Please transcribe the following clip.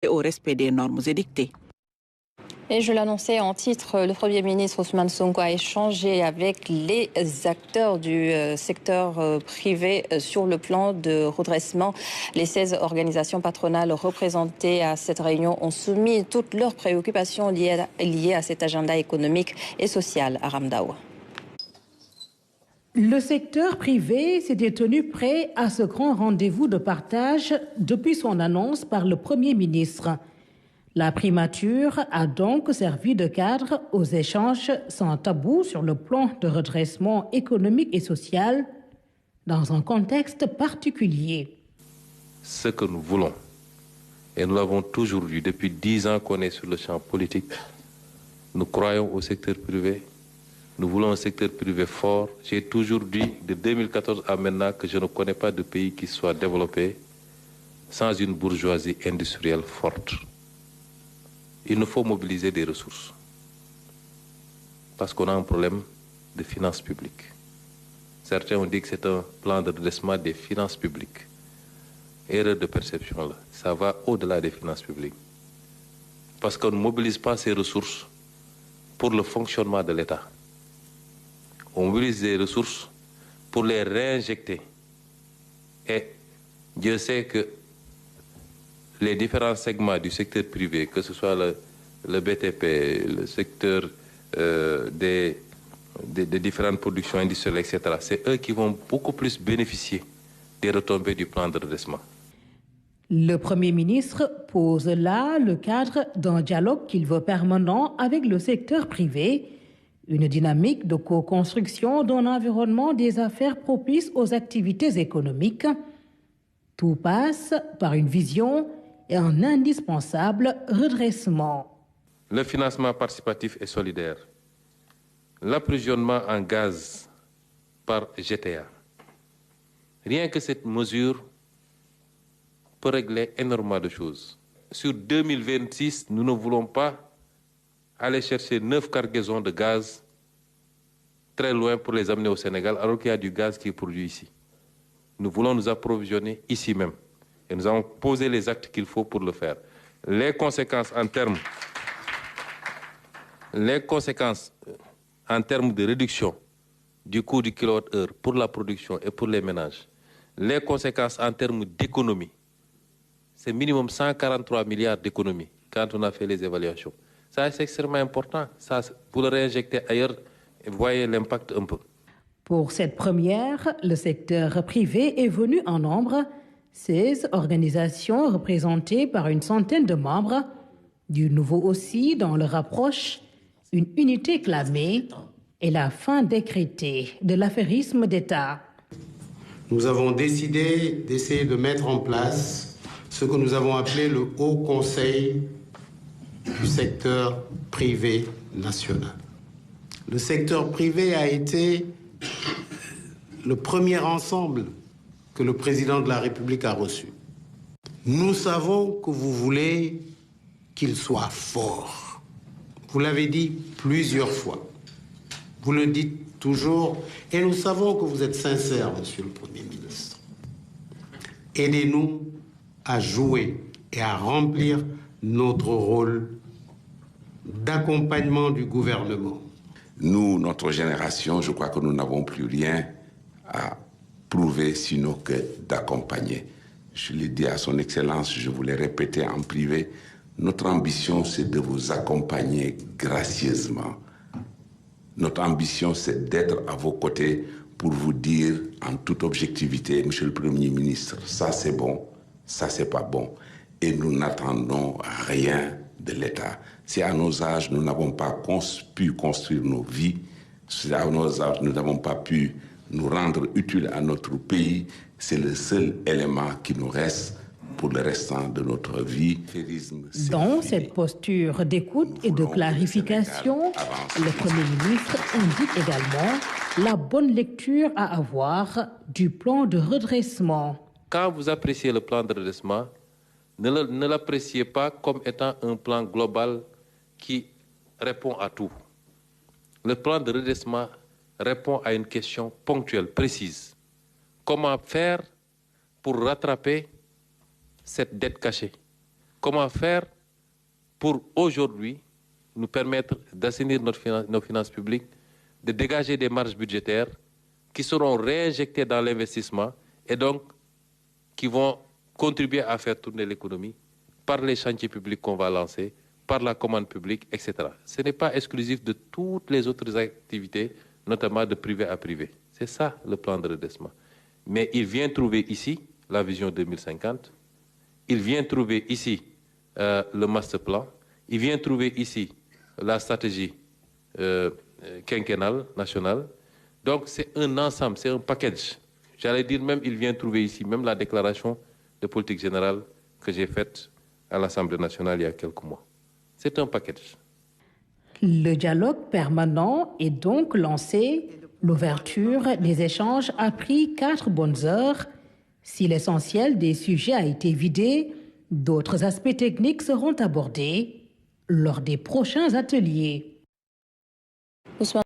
et au respect des normes édictées. Et je l'annonçais en titre, le Premier ministre Ousmane Sonko a échangé avec les acteurs du secteur privé sur le plan de redressement. Les 16 organisations patronales représentées à cette réunion ont soumis toutes leurs préoccupations liées à cet agenda économique et social à Ramdao. Le secteur privé s'était tenu prêt à ce grand rendez-vous de partage depuis son annonce par le Premier ministre. La primature a donc servi de cadre aux échanges sans tabou sur le plan de redressement économique et social dans un contexte particulier. Ce que nous voulons, et nous l'avons toujours vu depuis 10 ans qu'on est sur le champ politique, nous croyons au secteur privé, nous voulons un secteur privé fort. J'ai toujours dit de 2014 à maintenant que je ne connais pas de pays qui soit développé sans une bourgeoisie industrielle forte. Il nous faut mobiliser des ressources parce qu'on a un problème de finances publiques. Certains ont dit que c'est un plan de redressement des finances publiques. Erreur de perception là, ça va au-delà des finances publiques. Parce qu'on ne mobilise pas ces ressources pour le fonctionnement de l'État. On mobilise des ressources pour les réinjecter. Et Dieu sait que les différents segments du secteur privé, que ce soit le BTP, le secteur des différentes productions industrielles, etc., c'est eux qui vont beaucoup plus bénéficier des retombées du plan de redressement. Le Premier ministre pose là le cadre d'un dialogue qu'il veut permanent avec le secteur privé, une dynamique de co-construction d'un environnement des affaires propice aux activités économiques. Tout passe par une vision et un indispensable redressement. Le financement participatif et solidaire, l'approvisionnement en gaz par GTA. Rien que cette mesure peut régler énormément de choses. Sur 2026, nous ne voulons pas aller chercher 9 cargaisons de gaz très loin pour les amener au Sénégal, alors qu'il y a du gaz qui est produit ici. Nous voulons nous approvisionner ici même. Et nous avons posé les actes qu'il faut pour le faire. Les conséquences en termes de réduction du coût du kilowattheure pour la production et pour les ménages, les conséquences en termes d'économie, c'est minimum 143 milliards d'économies quand on a fait les évaluations. Ça, c'est extrêmement important. Ça, pour le réinjecter ailleurs, vous voyez l'impact un peu. Pour cette première, le secteur privé est venu en nombre. 16 organisations représentées par une centaine de membres. Du nouveau aussi dans leur approche, une unité clamée et la fin décrétée de l'affairisme d'État. Nous avons décidé d'essayer de mettre en place ce que nous avons appelé le Haut Conseil du secteur privé national. Le secteur privé a été le premier ensemble que le président de la République a reçu. Nous savons que vous voulez qu'il soit fort. Vous l'avez dit plusieurs fois. Vous le dites toujours et nous savons que vous êtes sincère, Monsieur le Premier ministre. Aidez-nous à jouer et à remplir notre rôle d'accompagnement du gouvernement. Nous, notre génération, je crois que nous n'avons plus rien à prouver sinon que d'accompagner. Je l'ai dit à son Excellence, je vous l'ai répété en privé, notre ambition c'est de vous accompagner gracieusement. Notre ambition c'est d'être à vos côtés pour vous dire en toute objectivité, Monsieur le Premier ministre, ça c'est bon, ça c'est pas bon. Et nous n'attendons rien de l'État. Si à nos âges nous n'avons pas pu construire nos vies, si à nos âges nous n'avons pas pu nous rendre utiles à notre pays, c'est le seul élément qui nous reste pour le restant de notre vie. Dans cette posture d'écoute et de clarification, le Premier ministre indique également la bonne lecture à avoir du plan de redressement. Quand vous appréciez le plan de redressement, ne l'appréciez pas comme étant un plan global qui répond à tout. Le plan de redressement répond à une question ponctuelle, précise. Comment faire pour rattraper cette dette cachée? comment faire pour aujourd'hui nous permettre d'assainir nos finances publiques, de dégager des marges budgétaires qui seront réinjectées dans l'investissement et donc qui vont contribuer à faire tourner l'économie par les chantiers publics qu'on va lancer, par la commande publique, etc. Ce n'est pas exclusif de toutes les autres activités, notamment de privé à privé. C'est ça le plan de redressement. Mais il vient trouver ici la vision 2050, il vient trouver ici le master plan, il vient trouver ici la stratégie quinquennale nationale. Donc c'est un ensemble, c'est un package. J'allais dire même, il vient trouver ici même la déclaration de politique générale que j'ai faite à l'Assemblée nationale il y a quelques mois. C'est un package. Le dialogue permanent est donc lancé. L'ouverture des échanges a pris 4 bonnes heures. Si l'essentiel des sujets a été vidé, d'autres aspects techniques seront abordés lors des prochains ateliers.